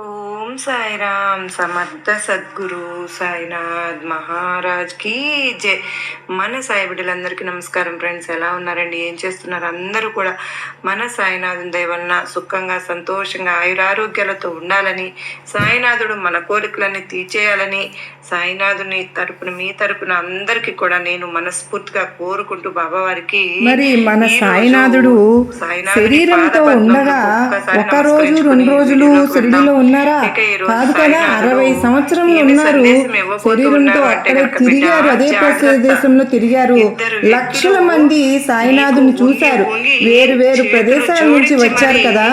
ఓం సాయిరామ్ సమర్థ సద్గురు సాయినాథ్ మహారాజ్ కి జై. మన సాయి బిడ్డలందరికీ నమస్కారం ఫ్రెండ్స్. ఎలా ఉన్నారండి? ఏం చేస్తున్నారు? అందరూ కూడా మన సాయినాథుని దయ వలన సుఖంగా సంతోషంగా ఆయురారోగ్యాలతో ఉండాలని, సాయినాథుడు మన కోరికలన్నీ తీర్చేయాలని సాయినాథుని తరపున మీ తరపున అందరికీ కూడా నేను మనస్ఫూర్తిగా కోరుకుంటూ బాబావారికి మరి మన సాయినాథుడు శరీరంతో ఉండగా ఒక రోజు 2 రోజులు షిరిడీలో ఉన్నారా? కాదు కదా, 60 సంవత్సరంలో ఉన్నారు. శరీరంతో అక్కడే తిరిగారు, అదే ప్రదేశంలో తిరిగారు. లక్షల మంది సాయినాథుని చూశారు. వేరు వేరు ప్రదేశాల నుంచి వచ్చారు కదా.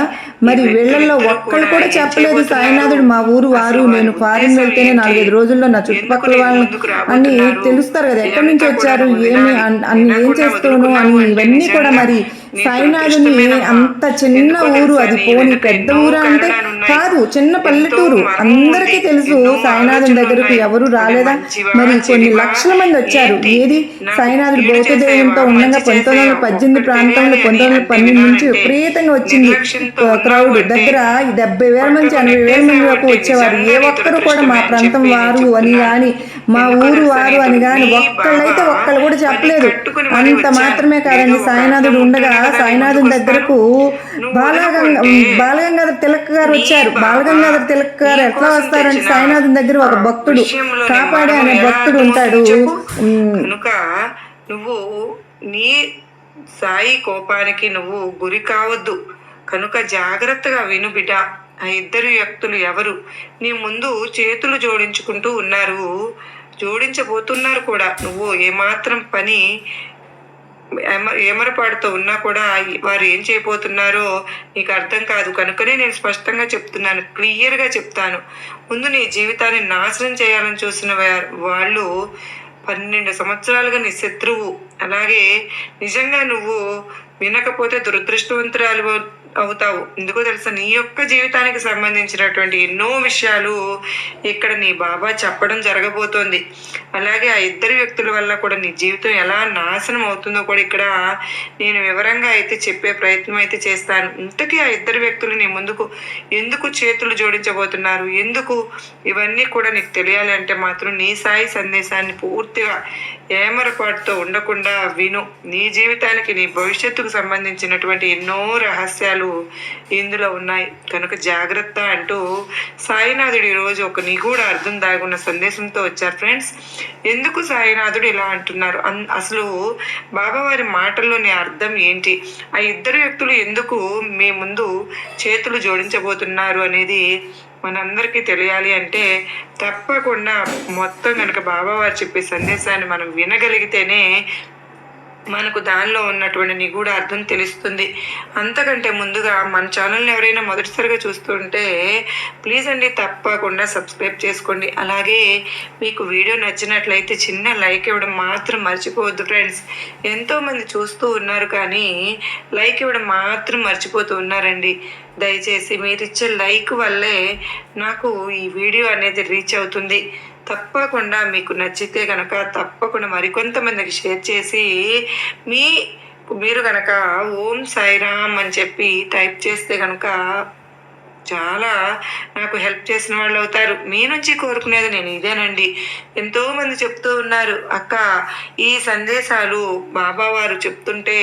మరి వీళ్ళల్లో ఒక్కళ్ళు కూడా చెప్పలేదు సాయినాథుడు మా ఊరు వారు, నేను ఫారిన్ వెళ్తేనే 4-5 రోజుల్లో నా చుట్టుపక్కల వాళ్ళని అని తెలుస్తారు కదా, ఎక్కడి నుంచి వచ్చారు, ఏమి అన్ని ఏం చేస్తాను అని ఇవన్నీ కూడా. మరి సాయినాథుని అంత చిన్న ఊరు అది, పోని పెద్ద ఊరు అంటే కాదు, చిన్న పల్లెటూరు. అందరికీ తెలుసు సాయినాథుని దగ్గరకు ఎవరు రాలేదా? మరి కొన్ని లక్షల మంది వచ్చారు. ఏది సాయినాథుడు భౌతదేహంతో ఉండగా 1918 ప్రాంతంలో 1912 నుంచి విపరీతంగా వచ్చింది క్రౌడ్. దగ్గర 70,000 మంది 80,000 మంది వరకు వచ్చేవారు. ఏ ఒక్కరు కూడా మా ప్రాంతం వారు అని కానీ మా ఊరు వారు అని కానీ ఒక్కళ్ళైతే ఒక్కళ్ళు కూడా చెప్పలేదు. అంత మాత్రమే కాదండి, సాయినాథుడు ఉండగా సాయినాథుని దగ్గరకు బాలగంగాధర తిలక్ గారు వచ్చారు. బాలగంగాధర తిలక్ గారు ఎట్లా వస్తారంటే, సాయినాథుని దగ్గర ఒక భక్తుడు కాపాడే అనే భక్తుడు ఉంటాడు. కనుక నువ్వు నీ సాయి కోపానికి నువ్వు గురి కావద్దు. కనుక జాగ్రత్తగా విను బిడ్డ. ఆ ఇద్దరు వ్యక్తులు ఎవరు? నీ ముందు చేతులు జోడించుకుంటూ ఉన్నారు, జోడించబోతున్నారు కూడా. నువ్వు ఏమాత్రం పని ఏమరపాటుతో ఉన్నా కూడా వారు ఏం చేయబోతున్నారో నీకు అర్థం కాదు. కనుకనే నేను స్పష్టంగా చెప్తున్నాను, క్లియర్గా చెప్తాను. ముందు నీ జీవితాన్ని నాశనం చేయాలని చూసిన వాళ్ళు 12 సంవత్సరాలుగా నీ శత్రువు. అలాగే నిజంగా నువ్వు వినకపోతే దురదృష్టవంతురాలు అవుతావు. ఎందుకో తెలుసా, నీ యొక్క జీవితానికి సంబంధించినటువంటి ఎన్నో విషయాలు ఇక్కడ నీ బాబా చెప్పడం జరగబోతోంది. అలాగే ఆ ఇద్దరు వ్యక్తుల వల్ల కూడా నీ జీవితం ఎలా నాశనం అవుతుందో కూడా ఇక్కడ నేను వివరంగా అయితే చెప్పే ప్రయత్నం అయితే చేస్తాను. ఇంతకీ ఆ ఇద్దరు వ్యక్తులు నీ ముందుకు ఎందుకు చేతులు జోడించబోతున్నారు, ఎందుకు, ఇవన్నీ కూడా నీకు తెలియాలి అంటే మాత్రం నీ సాయి సందేశాన్ని పూర్తిగా ఏమరపాటుతో ఉండకుండా విను. నీ జీవితానికి నీ భవిష్యత్తుకు సంబంధించినటువంటి ఎన్నో రహస్యాలు ఇందులో ఉన్నాయి. కనుక జాగ్రత్త అంటూ సాయినాథుడు ఈరోజు ఒక నిగూఢ అర్థం దాగున్న సందేశంతో వచ్చారు ఫ్రెండ్స్. ఎందుకు సాయినాథుడు ఇలా అంటున్నారు, అసలు బాబావారి మాటల్లోని అర్థం ఏంటి, ఆ ఇద్దరు వ్యక్తులు ఎందుకు మీ ముందు చేతులు జోడించబోతున్నారు అనేది మనందరికీ తెలియాలి అంటే తప్పకుండా మొత్తం కనుక బాబావారు చెప్పే సందేశాన్ని మనం వినగలిగితేనే మనకు దానిలో ఉన్నటువంటి నిగూఢ అర్థం తెలుస్తుంది. అంతకంటే ముందుగా మన ఛానల్ని ఎవరైనా మొదటిసారిగా చూస్తుంటే ప్లీజ్ అండి తప్పకుండా సబ్స్క్రైబ్ చేసుకోండి. అలాగే మీకు వీడియో నచ్చినట్లయితే చిన్న లైక్ ఇవ్వడం మాత్రం మర్చిపోవద్దు ఫ్రెండ్స్. ఎంతోమంది చూస్తూ ఉన్నారు కానీ లైక్ ఇవ్వడం మాత్రం మర్చిపోతూ ఉన్నారండి. దయచేసి మీరిచ్చే లైక్ వల్లే నాకు ఈ వీడియో అనేది రీచ్ అవుతుంది. తప్పకుండా మీకు నచ్చితే కనుక తప్పకుండా మరికొంతమందికి షేర్ చేసి మీరు కనుక ఓం సాయిరామ్ అని చెప్పి టైప్ చేస్తే కనుక చాలా నాకు హెల్ప్ చేసిన వాళ్ళు అవుతారు. మీ నుంచి కోరుకునేది నేను ఇదేనండి. ఎంతోమంది చెప్తూ ఉన్నారు, అక్క ఈ సందేశాలు బాబావారు చెప్తుంటే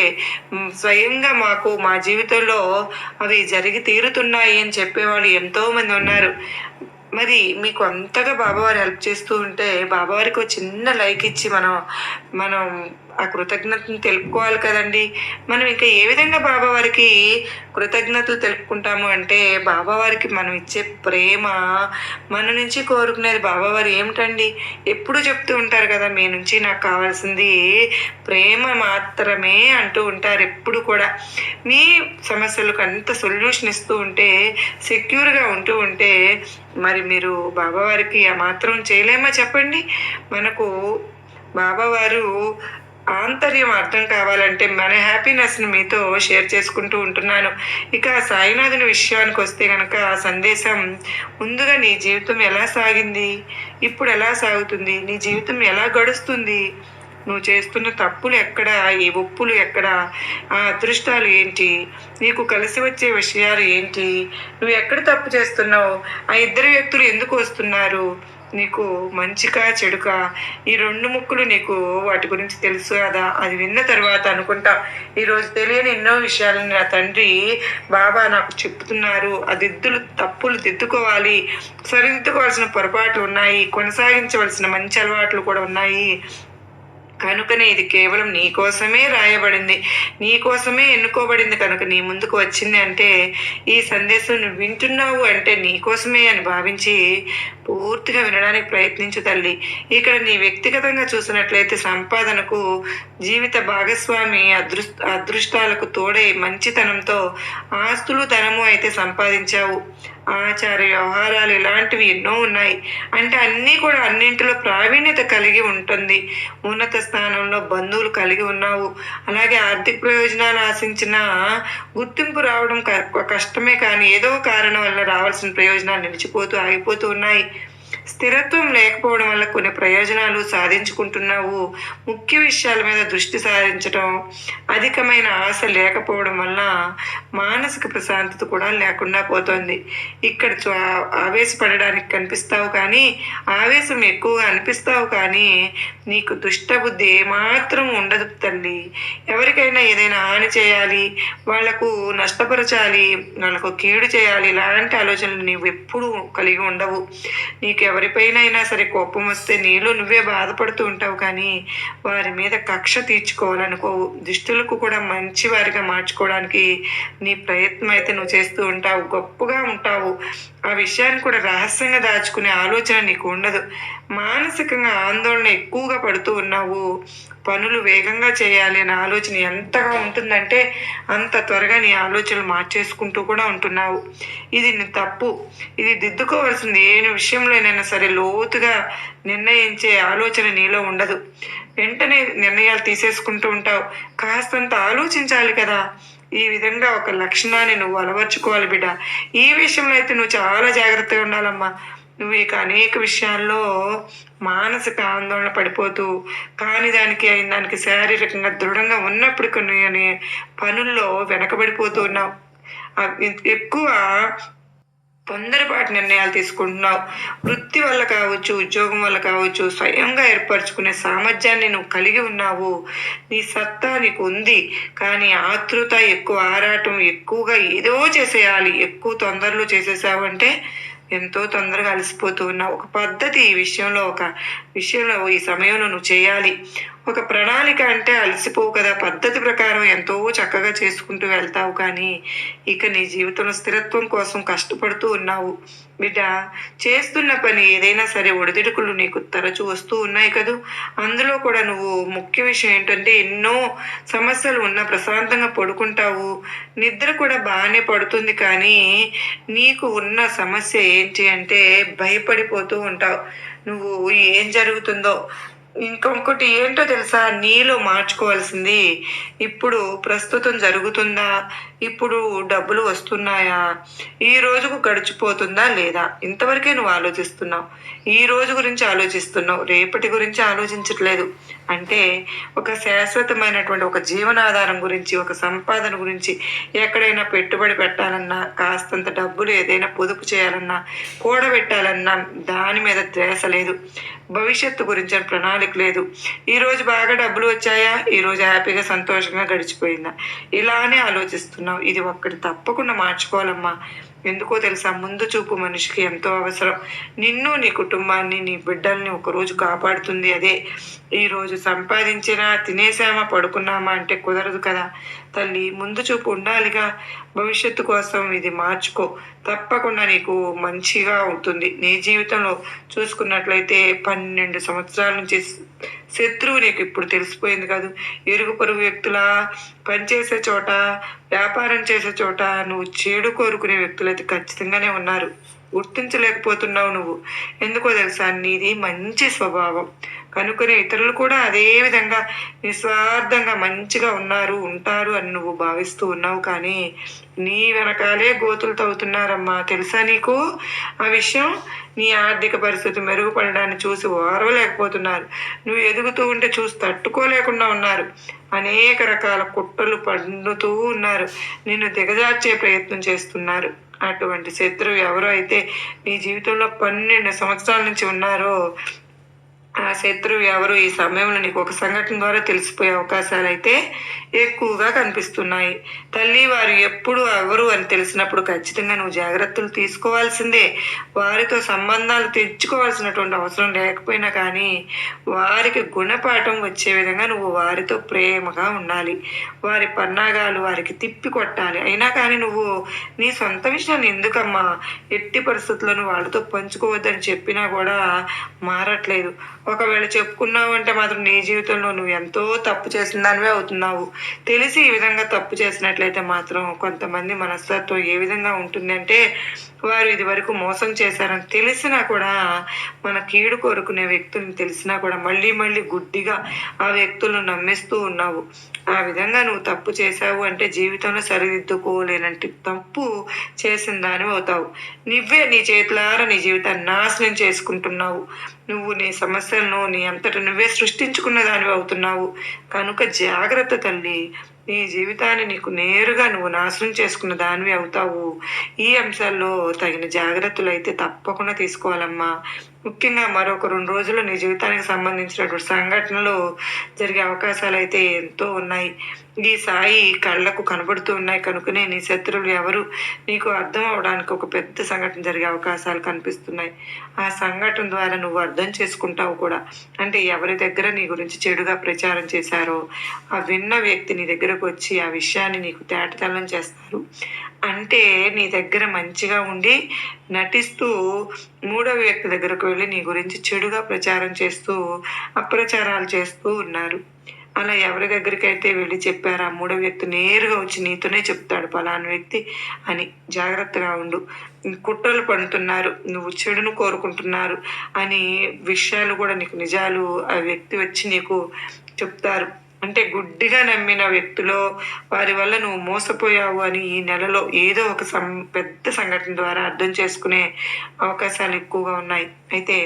స్వయంగా మాకు మా జీవితంలో అవి జరిగి తీరుతున్నాయి అని చెప్పేవాళ్ళు ఎంతోమంది ఉన్నారు. మరి మీకు అంతగా బాబావారు హెల్ప్ చేస్తూ ఉంటే బాబావారికి ఒక చిన్న లైక్ ఇచ్చి మనం ఆ కృతజ్ఞతను తెలుపుకోవాలి కదండి. మనం ఇంకా ఏ విధంగా బాబావారికి కృతజ్ఞతలు తెలుపుకుంటాము అంటే, బాబావారికి మనం ఇచ్చే ప్రేమ, మన నుంచి కోరుకునేది బాబావారు ఏమిటండి, ఎప్పుడు చెప్తూ ఉంటారు కదా, మీ నుంచి నాకు కావాల్సింది ప్రేమ మాత్రమే అంటూ ఉంటారు ఎప్పుడు కూడా. మీ సమస్యలకు అంత సొల్యూషన్ ఇస్తూ ఉంటే, సెక్యూర్గా ఉంటూ ఉంటే మరి మీరు బాబావారికి ఆ మాత్రం చేయలేమా చెప్పండి. మనకు బాబావారు ఆంతర్యం అర్థం కావాలంటే మన హ్యాపీనెస్ని మీతో షేర్ చేసుకుంటూ ఉంటున్నాను. ఇక సాయినాథుని విషయానికి వస్తే కనుక సందేశం ముందుగా నీ జీవితం ఎలా సాగింది, ఇప్పుడు ఎలా సాగుతుంది, నీ జీవితం ఎలా గడుస్తుంది, నువ్వు చేస్తున్న తప్పులు ఎక్కడ, ఈ ఒప్పులు ఎక్కడ, ఆ అదృష్టాలు ఏంటి, నీకు కలిసి వచ్చే విషయాలు ఏంటి, నువ్వు ఎక్కడ తప్పు చేస్తున్నావు, ఆ ఇద్దరు వ్యక్తులు ఎందుకు వస్తున్నారు, నీకు మంచికా చెడుకా, ఈ రెండు ముక్కులు నీకు వాటి గురించి తెలుసు కదా. అది విన్న తర్వాత అనుకుంటా, ఈరోజు తెలియని ఎన్నో విషయాలను నా తండ్రి బాబా నాకు చెప్తున్నారు. ఆ తప్పులు దిద్దుకోవాలి, సరిదిద్దుకోవాల్సిన పొరపాట్లు ఉన్నాయి, కొనసాగించవలసిన మంచి అలవాట్లు కూడా ఉన్నాయి. కనుకనే ఇది కేవలం నీ కోసమే రాయబడింది, నీ కోసమే ఎన్నుకోబడింది. కనుక నీ ముందుకు వచ్చింది అంటే, ఈ సందేశం నువ్వు వింటున్నావు అంటే నీ కోసమే అని భావించి పూర్తిగా వినడానికి ప్రయత్నించు తల్లి. ఇక్కడ నీ వ్యక్తిగతంగా చూసినట్లయితే సంపాదనకు జీవిత భాగస్వామి అదృష్టాలకు తోడై మంచితనంతో ఆస్తులు ధనము అయితే సంపాదించావు. ఆచార వ్యవహారాలు ఇలాంటివి ఎన్నో ఉన్నాయి. అంటే అన్నీ కూడా అన్నింటిలో ప్రావీణ్యత కలిగి ఉంటుంది. ఉన్నత స్థానంలో బంధువులు కలిగి ఉన్నావు. అలాగే ఆర్థిక ప్రయోజనాలు ఆశించిన గుర్తింపు రావడం కష్టమే, కానీ ఏదో కారణం వల్ల రావాల్సిన ప్రయోజనాలు నిలిచిపోతూ ఆగిపోతూ ఉన్నాయి. స్థిరత్వం లేకపోవడం వల్ల కొన్ని ప్రయోజనాలు సాధించుకుంటున్నావు. ముఖ్య విషయాల మీద దృష్టి సారించడం, అధికమైన ఆశ లేకపోవడం వల్ల మానసిక ప్రశాంతత కూడా లేకుండా పోతుంది. ఇక్కడ ఆవేశపడడానికి కనిపిస్తావు కానీ, ఆవేశం ఎక్కువగా అనిపిస్తావు కానీ నీకు దుష్టబుద్ధి ఏమాత్రం ఉండదు తల్లి. ఎవరికైనా ఏదైనా హాని చేయాలి, వాళ్లకు నష్టపరచాలి, వాళ్ళకు కీడు చేయాలి, ఇలాంటి ఆలోచనలు నీవు ఎప్పుడూ కలిగి ఉండవు. నీకు ఎవరిపైనైనా సరే కోపం వస్తే నీలో నువ్వే బాధపడుతూ ఉంటావు కానీ వారి మీద కక్ష తీర్చుకోవాలనుకోవు. దుష్టులకు కూడా మంచి వారిగా మార్చుకోవడానికి నీ ప్రయత్నం అయితే నువ్వు చేస్తూ ఉంటావు. గొప్పగా ఉంటావు. ఆ విషయాన్ని కూడా రహస్యంగా దాచుకునే ఆలోచన నీకు ఉండదు. మానసికంగా ఆందోళన ఎక్కువగా పడుతూ ఉన్నావు. పనులు వేగంగా చేయాలి అనే ఆలోచన ఎంతగా ఉంటుందంటే అంత త్వరగా నీ ఆలోచనలు మార్చేసుకుంటూ కూడా ఉంటున్నావు. ఇది నీ తప్పు. ఇది దిద్దుకోవాల్సింది. ఏ విషయంలోనైనా సరే లోతుగా నిర్ణయించే ఆలోచన నీలో ఉండదు. వెంటనే నిర్ణయాలు తీసేసుకుంటూ ఉంటావు. కాస్తంత ఆలోచించాలి కదా. ఈ విధంగా ఒక లక్షణాన్ని నువ్వు అలవర్చుకోవాలి బిడ్డ. ఈ విషయంలో అయితే నువ్వు చాలా జాగ్రత్తగా ఉండాలమ్మా. నువ్వు ఇక అనేక విషయాల్లో మానసిక ఆందోళన పడిపోతూ, కాని దానికి అయిన దానికి శారీరకంగా దృఢంగా ఉన్నప్పుడు కొన్ని పనుల్లో వెనకబడిపోతూ ఉన్నావు. ఎక్కువ తొందరపాటు నిర్ణయాలు తీసుకుంటున్నావు. వృత్తి వల్ల కావచ్చు, ఉద్యోగం వల్ల కావచ్చు, స్వయంగా ఏర్పరచుకునే సామర్థ్యాన్ని నువ్వు కలిగి ఉన్నావు. నీ సత్తా నీకు ఉంది. కానీ ఆతృత, ఎక్కువ ఆరాటం, ఎక్కువగా ఏదో చేసేయాలి, ఎక్కువ తొందరలో చేసేసావు అంటే ఎంతో తొందరగా అలసిపోతూ ఉన్నావు. ఒక పద్ధతి ఈ విషయంలో ఈ సమయంలో నువ్వు చేయాలి. ఒక ప్రణాళిక అంటే అలసిపోవు కదా. పద్ధతి ప్రకారం ఎంతో చక్కగా చేసుకుంటూ వెళ్తావు కానీ ఇక నీ జీవితంలో స్థిరత్వం కోసం కష్టపడుతూ ఉన్నావు. బిడ్డ, చేస్తున్న పని ఏదైనా సరే ఒడిదుడుకులు నీకు తరచూ వస్తూ ఉన్నాయి కదూ. అందులో కూడా నువ్వు ముఖ్య విషయం ఏంటంటే ఎన్నో సమస్యలు ఉన్నా ప్రశాంతంగా పడుకుంటావు. నిద్ర కూడా బాగానే పడుతుంది కానీ నీకు ఉన్న సమస్య ఏంటి అంటే భయపడిపోతూ ఉంటావు. నువ్వు ఏం జరుగుతుందో. ఇంకొకటి ఏంటో తెలుసా, నీలో మార్చుకోవాల్సింది, ఇప్పుడు ప్రస్తుతం జరుగుతుందా, ఇప్పుడు డబ్బులు వస్తున్నాయా, ఈ రోజుకు గడిచిపోతుందా లేదా, ఇంతవరకే నువ్వు ఆలోచిస్తున్నావు. ఈ రోజు గురించి ఆలోచిస్తున్నావు, రేపటి గురించి ఆలోచించట్లేదు. అంటే ఒక శాశ్వతమైనటువంటి ఒక జీవనాధారం గురించి, ఒక సంపాదన గురించి, ఎక్కడైనా పెట్టుబడి పెట్టాలన్నా, కాస్తంత డబ్బులు ఏదైనా పొదుపు చేయాలన్నా, కూడబెట్టాలన్నా దాని మీద ధ్యాస లేదు. భవిష్యత్తు గురించి ప్రణాళిక లేదు. ఈరోజు బాగా డబ్బులు వచ్చాయా, ఈరోజు హ్యాపీగా సంతోషంగా గడిచిపోయిందా, ఇలానే ఆలోచిస్తున్నావు. ఇది ఒక్కటి తప్పకుండా మార్చుకోవాలమ్మా. ఎందుకో తెలుసా, ముందు చూపు మనిషికి ఎంతో అవసరం. నిన్ను, నీ కుటుంబాన్ని, నీ బిడ్డల్ని ఒకరోజు కాపాడుతుంది అదే. ఈరోజు సంపాదించినా, తినేసామా, పడుకున్నామా అంటే కుదరదు కదా తల్లి. ముందు చూపు ఉండాలిగా. భవిష్యత్తు కోసం ఇది మార్చుకో, తప్పకుండా నీకు మంచిగా అవుతుంది. నీ జీవితంలో చూసుకున్నట్లయితే 12 సంవత్సరాల నుంచి శత్రువు నీకు ఇప్పుడు తెలిసిపోయింది కాదు. ఇరుగు పొరుగు వ్యక్తుల, పనిచేసే చోట, వ్యాపారం చేసే చోట నువ్వు చెడు కోరుకునే వ్యక్తులు అయితే ఖచ్చితంగానే ఉన్నారు. గుర్తించలేకపోతున్నావు నువ్వు. ఎందుకో తెలుసా, నీది మంచి స్వభావం. కనుకొని ఇతరులు కూడా అదే విధంగా నిస్వార్థంగా మంచిగా ఉంటారు అని నువ్వు భావిస్తూ ఉన్నావు. కానీ నీ వెనకాలే గోతులు తవ్వుతున్నారమ్మా. తెలుసా నీకు ఆ విషయం? నీ ఆర్థిక పరిస్థితి మెరుగుపడడాన్ని చూసి ఓర్వలేకపోతున్నారు. నువ్వు ఎదుగుతూ ఉంటే చూసి తట్టుకోలేకుండా ఉన్నారు. అనేక రకాల కుట్రలు పన్నుతూ ఉన్నారు. నిన్ను దిగజార్చే ప్రయత్నం చేస్తున్నారు. అటువంటి శత్రువు ఎవరో అయితే నీ జీవితంలో 12 సంవత్సరాల నుంచి ఉన్నారో, ఆ శత్రువు ఎవరు ఈ సమయంలో నీకు ఒక సంఘటన ద్వారా తెలిసిపోయే అవకాశాలు అయితే ఎక్కువగా కనిపిస్తున్నాయి. తల్లి, వారు ఎప్పుడు ఎవరు అని తెలిసినప్పుడు ఖచ్చితంగా నువ్వు జాగ్రత్తలు తీసుకోవాల్సిందే. వారితో సంబంధాలు తెచ్చుకోవాల్సినటువంటి అవసరం లేకపోయినా కానీ వారికి గుణపాఠం వచ్చే విధంగా నువ్వు వారితో ప్రేమగా ఉండాలి. వారి పన్నాగాలు వారికి తిప్పి కొట్టాలి. అయినా కానీ నువ్వు నీ సొంత విషయాన్ని ఎందుకమ్మా ఎట్టి పరిస్థితులను వాళ్ళతో పంచుకోవద్దని చెప్పినా కూడా మారట్లేదు. ఒకవేళ చెప్పుకున్నావు అంటే మాత్రం నీ జీవితంలో నువ్వు ఎంతో తప్పు చేసిన దానివే అవుతున్నావు. తెలిసి ఈ విధంగా తప్పు చేసినట్లయితే మాత్రం కొంతమంది మనస్తత్వం ఏ విధంగా ఉంటుందంటే, వారు ఇది వరకు మోసం చేశారని తెలిసినా కూడా, మన కీడు కోరుకునే వ్యక్తులను తెలిసినా కూడా మళ్ళీ మళ్ళీ గుడ్డిగా ఆ వ్యక్తులను నమ్మిస్తూ ఉన్నావు. ఆ విధంగా నువ్వు తప్పు చేశావు అంటే జీవితంలో సరిదిద్దుకోలేనంటి తప్పు చేసిన దానివి అవుతావు. నువ్వే నీ చేతులారా నీ జీవితాన్ని నాశనం చేసుకుంటున్నావు. నువ్వు నీ సమస్యలను నీ అంతట నువ్వే సృష్టించుకున్న దానివి అవుతున్నావు. కనుక జాగ్రత్త తల్లి. నీ జీవితాన్ని నీకు నేరుగా నువ్వు నాశనం చేసుకున్న దానివి అవుతావు. ఈ అంశాల్లో తగిన జాగ్రత్తలు అయితే తప్పకుండా తీసుకోవాలమ్మా. ముఖ్యంగా మరొక 2 రోజుల్లో నీ జీవితానికి సంబంధించినటువంటి సంఘటనలు జరిగే అవకాశాలు అయితే ఎంతో ఉన్నాయి. ఈ సాయి కళ్ళకు కనబడుతూ ఉన్నాయి. కనుకనే నీ శత్రువులు ఎవరు నీకు అర్థం అవడానికి ఒక పెద్ద సంఘటన జరిగే అవకాశాలు కనిపిస్తున్నాయి. ఆ సంఘటన ద్వారా నువ్వు అర్థం చేసుకుంటావు కూడా. అంటే ఎవరి దగ్గర నీ గురించి చెడుగా ప్రచారం చేశారో ఆ విన్న వ్యక్తి నీ దగ్గరకు వచ్చి ఆ విషయాన్ని నీకు తేటతెల్లం చేస్తారు. అంటే నీ దగ్గర మంచిగా ఉండి నటిస్తూ మూడవ వ్యక్తి దగ్గరకు వెళ్ళి నీ గురించి చెడుగా ప్రచారం చేస్తూ అప్రచారాలు చేస్తూ ఉన్నారు. అలా ఎవరి దగ్గరికైతే వెళ్ళి చెప్పారో ఆ మూడో వ్యక్తి నేరుగా వచ్చి నీతోనే చెప్తాడు పలానా వ్యక్తి అని. జాగ్రత్తగా ఉండు. కుట్రలు పడుతున్నారు, నువ్వు చెడును కోరుకుంటున్నారు అని విషయాలు కూడా నీకు నిజాలు ఆ వ్యక్తి వచ్చి నీకు చెప్తారు. అంటే గుడ్డిగా నమ్మిన వ్యక్తులో వారి వల్ల నువ్వు మోసపోయావు అని ఈ నెలలో ఏదో ఒక పెద్ద సంఘటన ద్వారా అర్థం చేసుకునే అవకాశాలు ఎక్కువగా ఉన్నాయి. అయితే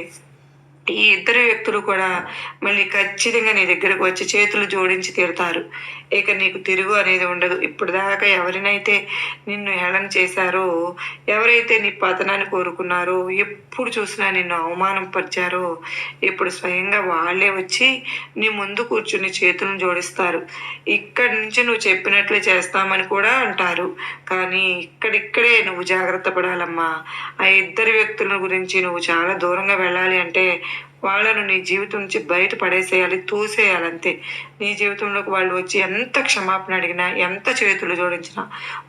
ఈ ఇద్దరు వ్యక్తులు కూడా మళ్ళీ ఖచ్చితంగా నీ దగ్గరకు వచ్చి చేతులు జోడించి తీరుతారు. ఇక నీకు తిరుగు అనేది ఉండదు. ఇప్పుడు దాకా ఎవరినైతే నిన్ను హేళన చేశారో, ఎవరైతే నీ పతనాన్ని కోరుకున్నారో, ఎప్పుడు చూసినా నిన్ను అవమానం పరిచారో, ఇప్పుడు స్వయంగా వాళ్ళే వచ్చి నీ ముందు కూర్చుని చేతులను జోడిస్తారు. ఇక్కడి నుంచి నువ్వు చెప్పినట్లే చేస్తామని కూడా అంటారు. కానీ ఇక్కడిక్కడే నువ్వు జాగ్రత్త పడాలమ్మా. ఆ ఇద్దరు వ్యక్తుల గురించి నువ్వు చాలా దూరంగా వెళ్ళాలి అంటే వాళ్ళను నీ జీవితం నుంచి బయట పడేసేయాలి, తోసేయాలంతే. నీ జీవితంలోకి వాళ్ళు వచ్చి ఎంత క్షమాపణ అడిగినా, ఎంత చేతులు జోడించినా,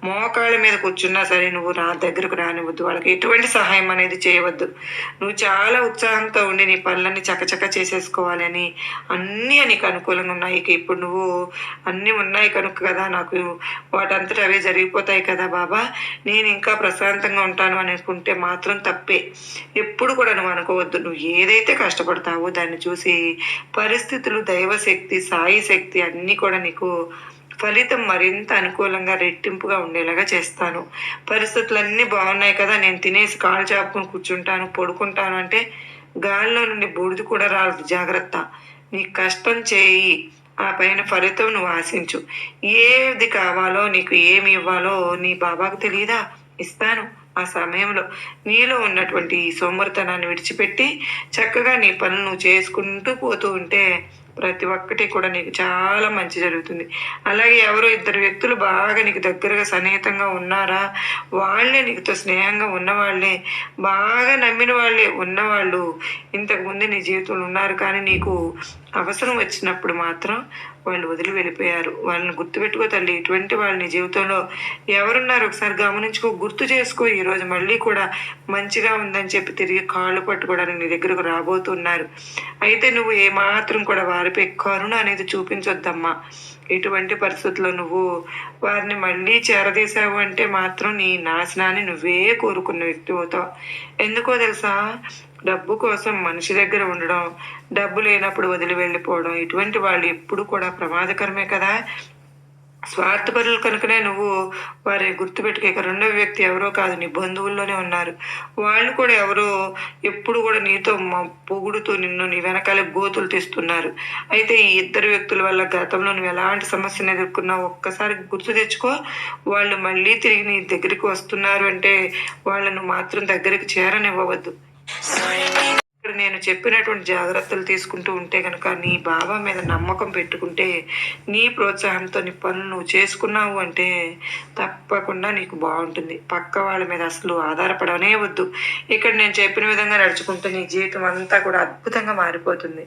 మోకాళ్ళ మీద కూర్చున్నా సరే నువ్వు దగ్గరకు రానివద్దు. వాళ్ళకి ఎటువంటి సహాయం అనేది చేయవద్దు. నువ్వు చాలా ఉత్సాహంతో ఉండి నీ పనులన్నీ చకచక చేసేసుకోవాలి అని అన్నీ నీకు అనుకూలంగా ఉన్నాయి. ఇక ఇప్పుడు నువ్వు అన్నీ ఉన్నాయి కనుక కదా నాకు వాటంతట అవే జరిగిపోతాయి కదా బాబా, నేను ఇంకా ప్రశాంతంగా ఉంటాను అని అనుకుంటే మాత్రం తప్పే. ఎప్పుడు కూడా నువ్వు అనుకోవద్దు. నువ్వు ఏదైతే కష్టపడతావో దాన్ని చూసి పరిస్థితులు, దైవశక్తి, సాయి శక్తి అన్నీ కూడా నీకు ఫలితం మరింత అనుకూలంగా రెట్టింపుగా ఉండేలాగా చేస్తాను. పరిస్థితులన్నీ బాగున్నాయి కదా, నేను తినేసి కాలు చాపుకొని కూర్చుంటాను, పడుకుంటాను అంటే గాలిలో నుండి బూడిద కూడా రాదు. జాగ్రత్త. నీ కష్టం చేయి, ఆ పైన ఫలితం నువ్వు ఆశించు. ఏది కావాలో నీకు ఏమి ఇవ్వాలో నీ బాబాకు తెలియదా? ఇస్తాను. ఆ సమయంలో నీలో ఉన్నటువంటి ఈ సోమరితనాన్ని విడిచిపెట్టి చక్కగా నీ పనులు నువ్వు చేసుకుంటూ పోతూ ఉంటే ప్రతి ఒక్కటి కూడా నీకు చాలా మంచి జరుగుతుంది. అలాగే ఎవరో ఇద్దరు వ్యక్తులు బాగా నీకు దగ్గరగా సన్నిహితంగా ఉన్నారా, వాళ్ళే నీకుతో స్నేహంగా ఉన్నవాళ్ళే, బాగా నమ్మిన వాళ్ళే ఉన్నవాళ్ళు ఇంతకుముందు నీ జీవితంలో ఉన్నారు. కానీ నీకు అవసరం వచ్చినప్పుడు మాత్రం వాళ్ళు వదిలి వెళ్ళిపోయారు. వాళ్ళని గుర్తుపెట్టుకో తల్లి. ఇటువంటి వాళ్ళ నీ జీవితంలో ఎవరున్నారు ఒకసారి గమనించుకో, గుర్తు చేసుకో. ఈరోజు మళ్ళీ కూడా మంచిగా ఉందని చెప్పి తిరిగి కాళ్ళు పట్టుకోవడానికి నీ దగ్గరకు రాబోతున్నారు. అయితే నువ్వు ఏమాత్రం కూడా వారిపై కరుణ అనేది చూపించొద్దమ్మా. ఇటువంటి పరిస్థితుల్లో నువ్వు వారిని మళ్ళీ చేరదీశావు అంటే మాత్రం నీ నాశనాన్ని నువ్వే కోరుకున్న వ్యక్తి అవుతావు. ఎందుకో తెలుసా, డబ్బు కోసం మనిషి దగ్గర ఉండడం, డబ్బు లేనప్పుడు వదిలి వెళ్ళిపోవడం, ఇటువంటి వాళ్ళు ఎప్పుడు కూడా ప్రమాదకరమే కదా. స్వార్థపరులు కనుకనే నువ్వు వారిని గుర్తుపెట్టుకో. ఇక రెండవ వ్యక్తి ఎవరో కాదు, నీ బంధువుల్లోనే ఉన్నారు. వాళ్ళు కూడా ఎవరో ఎప్పుడు కూడా నీతో పొగుడుతూ నిన్ను నీ వెనకాల గోతులు తీస్తున్నారు. అయితే ఈ ఇద్దరు వ్యక్తుల వల్ల గతంలో నువ్వు ఎలాంటి సమస్యను ఎదుర్కొన్నావు ఒక్కసారి గుర్తు తెచ్చుకో. వాళ్ళు మళ్ళీ తిరిగి నీ దగ్గరికి వస్తున్నారు అంటే వాళ్ళను మాత్రం దగ్గరికి చేరనివ్వవద్దు. ఇక్కడ నేను చెప్పినటువంటి జాగ్రత్తలు తీసుకుంటూ ఉంటే కనుక, నీ బాబా మీద నమ్మకం పెట్టుకుంటే, నీ ప్రోత్సాహంతో నీ పనులు నువ్వు చేసుకున్నావు అంటే తప్పకుండా నీకు బాగుంటుంది. పక్క వాళ్ళ మీద అసలు ఆధారపడనే వద్దు. ఇక్కడ నేను చెప్పిన విధంగా నడుచుకుంటే నీ జీవితం అంతా కూడా అద్భుతంగా మారిపోతుంది.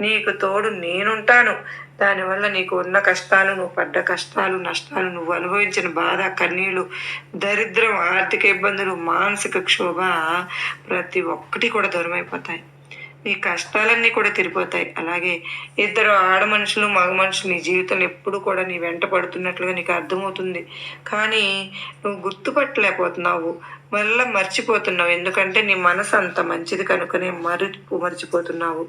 నీకు తోడు నేనుంటాను. దానివల్ల నీకు ఉన్న కష్టాలు, నువ్వు పడ్డ కష్టాలు, నష్టాలు, నువ్వు అనుభవించిన బాధ, కన్నీళ్ళు, దరిద్రం, ఆర్థిక ఇబ్బందులు, మానసిక క్షోభ ప్రతి ఒక్కటి కూడా దూరమైపోతాయి. నీ కష్టాలన్నీ కూడా తీరిపోతాయి. అలాగే ఇద్దరు ఆడ మనుషులు, మగ మనుషులు నీ జీవితంలో ఎప్పుడు కూడా నీ వెంట పడుతున్నట్లుగా నీకు అర్థమవుతుంది. కానీ నువ్వు గుర్తుపట్టలేకపోతున్నావు, మళ్ళీ మర్చిపోతున్నావు. ఎందుకంటే నీ మనసు అంత మంచిది కనుకనే మర్చిపోతున్నావు.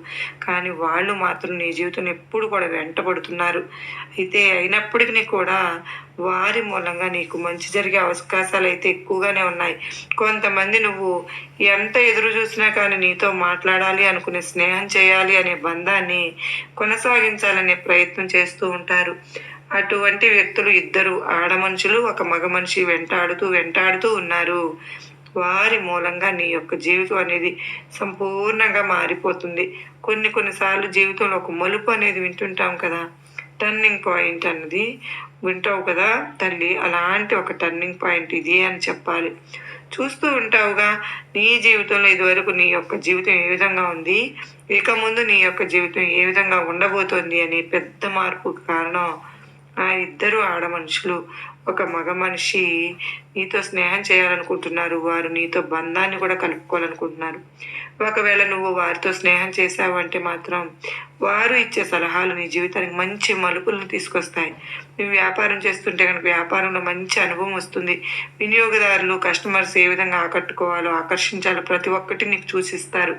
కానీ వాళ్ళు మాత్రం నీ జీవితం ఎప్పుడు కూడా వెంటబడుతున్నారు. అయితే అయినప్పటికీ కూడా వారి మూలంగా నీకు మంచి జరిగే అవకాశాలు అయితే ఎక్కువగానే ఉన్నాయి. కొంతమంది నువ్వు ఎంత ఎదురు చూసినా కానీ నీతో మాట్లాడాలి అనుకునే, స్నేహం చేయాలి అనే బంధాన్ని కొనసాగించాలనే ప్రయత్నం చేస్తూ ఉంటారు. అటువంటి వ్యక్తులు ఇద్దరు ఆడ మనుషులు, ఒక మగ మనిషి వెంటాడుతూ ఉన్నారు. వారి మూలంగా నీ యొక్క జీవితం అనేది సంపూర్ణంగా మారిపోతుంది. కొన్నిసార్లు జీవితంలో ఒక మలుపు అనేది వింటుంటాం కదా, టర్నింగ్ పాయింట్ అన్నది వింటావు కదా తల్లి. అలాంటి ఒక టర్నింగ్ పాయింట్ ఇది అని చెప్పాలి. చూస్తూ ఉంటావుగా నీ జీవితంలో ఇదివరకు నీ యొక్క జీవితం ఏ విధంగా ఉంది, ఇక ముందు నీ యొక్క జీవితం ఏ విధంగా ఉండబోతోంది అనే పెద్ద మార్పుకు కారణం ఆ ఇద్దరు ఆడ మనుషులు, ఒక మగ మనిషి నీతో స్నేహం చేయాలనుకుంటున్నారు. వారు నీతో బంధాన్ని కూడా కలుపుకోవాలనుకుంటున్నారు. ఒకవేళ నువ్వు వారితో స్నేహం చేసావంటే మాత్రం వారు ఇచ్చే సలహాలు నీ జీవితానికి మంచి మలుపులను తీసుకొస్తాయి. నువ్వు వ్యాపారం చేస్తుంటే కనుక వ్యాపారంలో మంచి అనుభవం వస్తుంది. వినియోగదారులు, కస్టమర్స్ ఏ విధంగా ఆకట్టుకోవాలో, ఆకర్షించాలో ప్రతి ఒక్కటి నీకు చూసిస్తారు.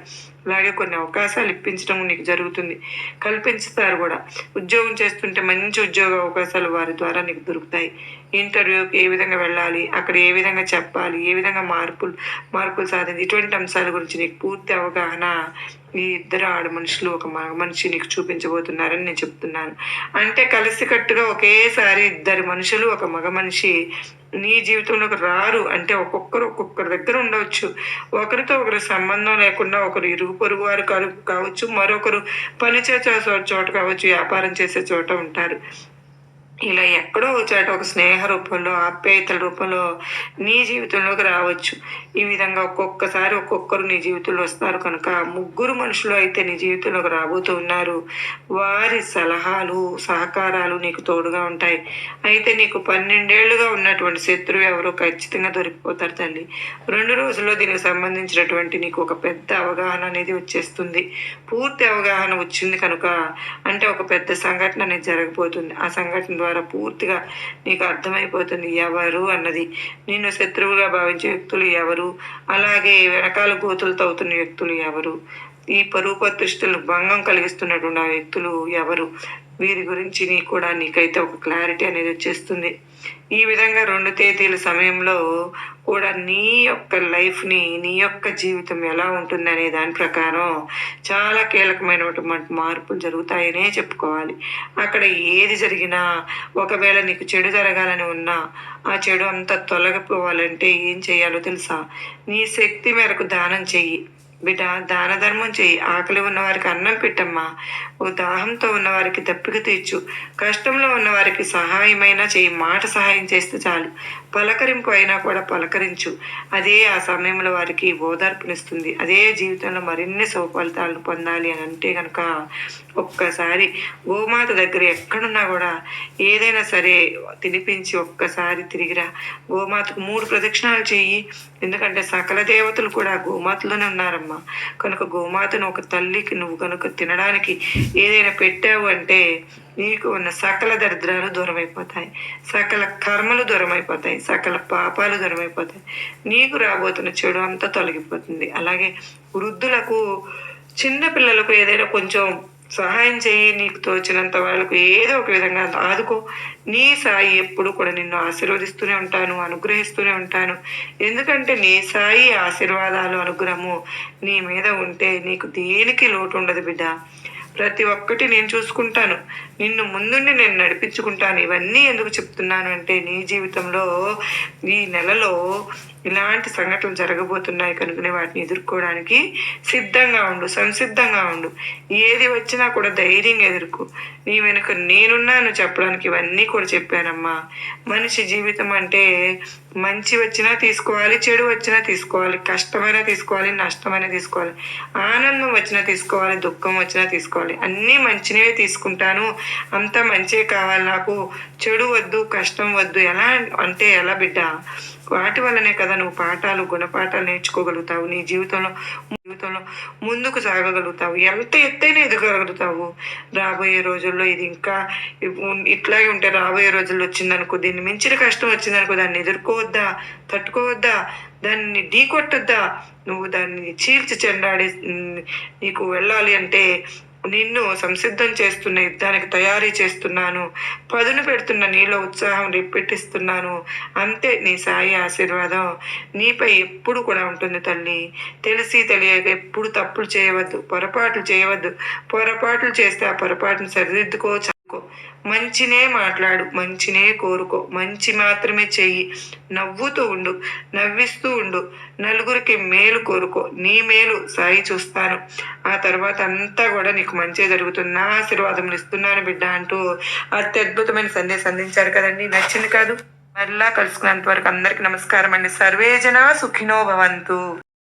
అలాగే కొన్ని అవకాశాలు ఇప్పించడం నీకు జరుగుతుంది, కల్పించుతారు కూడా. ఉద్యోగం చేస్తుంటే మంచి ఉద్యోగ అవకాశాలు వారి ద్వారా నీకు దొరుకుతాయి. ఇంటర్వ్యూకి ఏ విధంగా వెళ్ళాలి, అక్కడ ఏ విధంగా చెప్పాలి, ఏ విధంగా మార్పులు సాధించి, ఇటువంటి అంశాల గురించి నీకు పూర్తి అవగాహన ఈ ఇద్దరు ఆడ మనుషులు, ఒక మగ మనిషి నీకు చూపించబోతున్నారని నేను చెప్తున్నాను. అంటే కలిసికట్టుగా ఒకేసారి ఇద్దరు మనుషులు, ఒక మగ మనిషి నీ జీవితంలోకి రారు. అంటే ఒక్కొక్కరి దగ్గర ఉండవచ్చు. ఒకరితో ఒకరి సంబంధం లేకుండా ఒకరు ఇరుగు పొరుగు వారు కావచ్చు, మరొకరు పనిచేసే చోట కావచ్చు, వ్యాపారం చేసే చోట ఉంటారు. ఇలా ఎక్కడో వచ్చాట ఒక స్నేహ రూపంలో, ఆప్యాయతల రూపంలో నీ జీవితంలోకి రావచ్చు. ఈ విధంగా ఒక్కొక్కసారి ఒక్కొక్కరు నీ జీవితంలో వస్తారు కనుక ముగ్గురు మనుషులు అయితే నీ జీవితంలోకి రాబోతూ ఉన్నారు. వారి సలహాలు, సహకారాలు నీకు తోడుగా ఉంటాయి. అయితే నీకు 12 ఏళ్లుగా ఉన్నటువంటి శత్రువు ఎవరో ఖచ్చితంగా దొరికిపోతారు తల్లి. 2 రోజుల్లో దీనికి సంబంధించినటువంటి నీకు ఒక పెద్ద అవగాహన అనేది వచ్చేస్తుంది. పూర్తి అవగాహన వచ్చింది కనుక అంటే ఒక పెద్ద సంఘటన అనేది జరగబోతుంది. ఆ సంఘటన ద్వారా పూర్తిగా నీకు అర్థమైపోతుంది ఎవరు అన్నది. నిన్ను శత్రువుగా భావించే వ్యక్తులు ఎవరు, అలాగే వెనకాల గోతులు తవ్వుతున్న వ్యక్తులు ఎవరు, ఈ పరువు ప్రతిష్టలు భంగం కలిగిస్తున్నటువంటి ఆ వ్యక్తులు ఎవరు, వీరి గురించి నీకైతే ఒక క్లారిటీ అనేది వచ్చేస్తుంది. ఈ విధంగా 2 తేదీల సమయంలో కూడా నీ యొక్క లైఫ్ని, నీ యొక్క జీవితం ఎలా ఉంటుంది అనే దాని ప్రకారం చాలా కీలకమైనటువంటి మార్పులు జరుగుతాయనే చెప్పుకోవాలి. అక్కడ ఏది జరిగినా, ఒకవేళ నీకు చెడు జరగాలని ఉన్నా ఆ చెడు అంతా తొలగిపోవాలంటే ఏం చేయాలో తెలుసా? నీ శక్తి మేరకు దానం చెయ్యి బిడ్డ. దాన ధర్మం చెయ్యి. ఆకలి ఉన్న వారికి అన్నం పెట్టమ్మా. ఓ దాహంతో ఉన్న వారికి దప్పిక తీర్చు. కష్టంలో ఉన్న వారికి సహాయమైనా చెయ్యి. మాట సహాయం చేస్తే చాలు. పలకరింపు అయినా కూడా పలకరించు. అదే ఆ సమయంలో వారికి ఓదార్పునిస్తుంది. అదే జీవితంలో మరిన్ని ఫలితాలను పొందాలి అని అంటే కనుక ఒక్కసారి గోమాత దగ్గర ఎక్కడున్నా కూడా ఏదైనా సరే తినిపించి ఒక్కసారి తిరిగిరా. గోమాతకు 3 ప్రదక్షిణాలు చెయ్యి. ఎందుకంటే సకల దేవతలు కూడా గోమాతలోనే ఉన్నారమ్మా. చెప్తానమ్మా. కనుక గోమాతను ఒక తల్లికి నువ్వు కనుక తినడానికి ఏదైనా పెట్టావు అంటే నీకు ఉన్న సకల దరిద్రాలు దూరమైపోతాయి, సకల కర్మలు దూరమైపోతాయి, సకల పాపాలు దూరమైపోతాయి, నీకు రాబోతున్న చెడు అంతా తొలగిపోతుంది. అలాగే వృద్ధులకు, చిన్న పిల్లలకు ఏదైనా కొంచెం సహాయం చేయి, నీకు తోచినంత వాళ్ళకు ఏదో ఒక విధంగా ఆదుకో. నీ సాయి ఎప్పుడు కూడా నిన్ను ఆశీర్వదిస్తూనే ఉంటాను, అనుగ్రహిస్తూనే ఉంటాను. ఎందుకంటే నీ సాయి ఆశీర్వాదాలు, అనుగ్రహము నీ మీద ఉంటే నీకు దేనికి లోటు ఉండదు బిడ్డ. ప్రతి ఒక్కటి నేను చూసుకుంటాను, నిన్ను ముందుండి నేను నడిపించుకుంటాను. ఇవన్నీ ఎందుకు చెప్తున్నాను అంటే నీ జీవితంలో ఈ నెలలో ఇలాంటి సంఘటనలు జరగబోతున్నాయి కనుకనే వాటిని ఎదుర్కోవడానికి సిద్ధంగా ఉండు, సంసిద్ధంగా ఉండు. ఏది వచ్చినా కూడా ధైర్యంగా ఎదుర్కో. నీ వెనుక నేనున్నాను చెప్పడానికి ఇవన్నీ కూడా చెప్పానమ్మా. మనిషి జీవితం అంటే మంచి వచ్చినా తీసుకోవాలి, చెడు వచ్చినా తీసుకోవాలి, కష్టమైనా తీసుకోవాలి, నష్టమైనా తీసుకోవాలి, ఆనందం వచ్చినా తీసుకోవాలి, దుఃఖం వచ్చినా తీసుకోవాలి. అన్నీ మంచినే తీసుకుంటాను, అంతా మంచే కావాలి, నాకు చెడు వద్దు, కష్టం వద్దు. ఎలా అంటే ఎలా బిడ్డ? వాటి వల్లనే కదా నువ్వు పాఠాలు, గుణపాఠాలు నేర్చుకోగలుగుతావు, నీ జీవితంలో ముందుకు సాగగలుగుతావు, ఎంత ఎత్తైనా ఎదగలుగుతావు. రాబోయే రోజుల్లో ఇది ఇంకా ఇట్లాగే ఉంటే రాబోయే రోజుల్లో వచ్చిందనుకో, దీన్ని మించిన కష్టం వచ్చిందనుకో, దాన్ని ఎదుర్కోవద్దా, తట్టుకోవద్దా, దాన్ని ఢీకొట్టొద్దా, నువ్వు దాన్ని చీల్చి చెండాడి నీకు వెళ్ళాలి అంటే నిన్ను సంసిద్ధం చేస్తున్న యుద్ధానికి తయారీ చేస్తున్నాను, పదును పెడుతున్న నీలో ఉత్సాహం రేపెట్టిస్తున్నాను. అంతే నీ సాయి ఆశీర్వాదం నీపై ఎప్పుడు కూడా ఉంటుంది తల్లి. తెలిసి తెలియక ఎప్పుడు తప్పులు చేయవద్దు, పొరపాట్లు చేయవద్దు. పొరపాట్లు చేస్తే ఆ పొరపాటును సరిదిద్దుకో, చదువుకో. మంచినే మాట్లాడు, మంచినే కోరుకో, మంచి మాత్రమే చెయ్యి. నవ్వుతూ ఉండు, నవ్విస్తూ ఉండు, నలుగురికి మేలు కోరుకో. నీ మేలు సాయి చూస్తాను, ఆ తర్వాత అంతా కూడా నీకు మంచి జరుగుతుంది, నా ఆశీర్వాదం ఇస్తున్నాను బిడ్డ అంటూ అత్యద్భుతమైన సందేశం అందించారు కదండి. నచ్చింది కాదు? మరలా కలుసుకున్నంత వరకు అందరికీ నమస్కారం అండి. సర్వేజన సుఖినో భవంతు.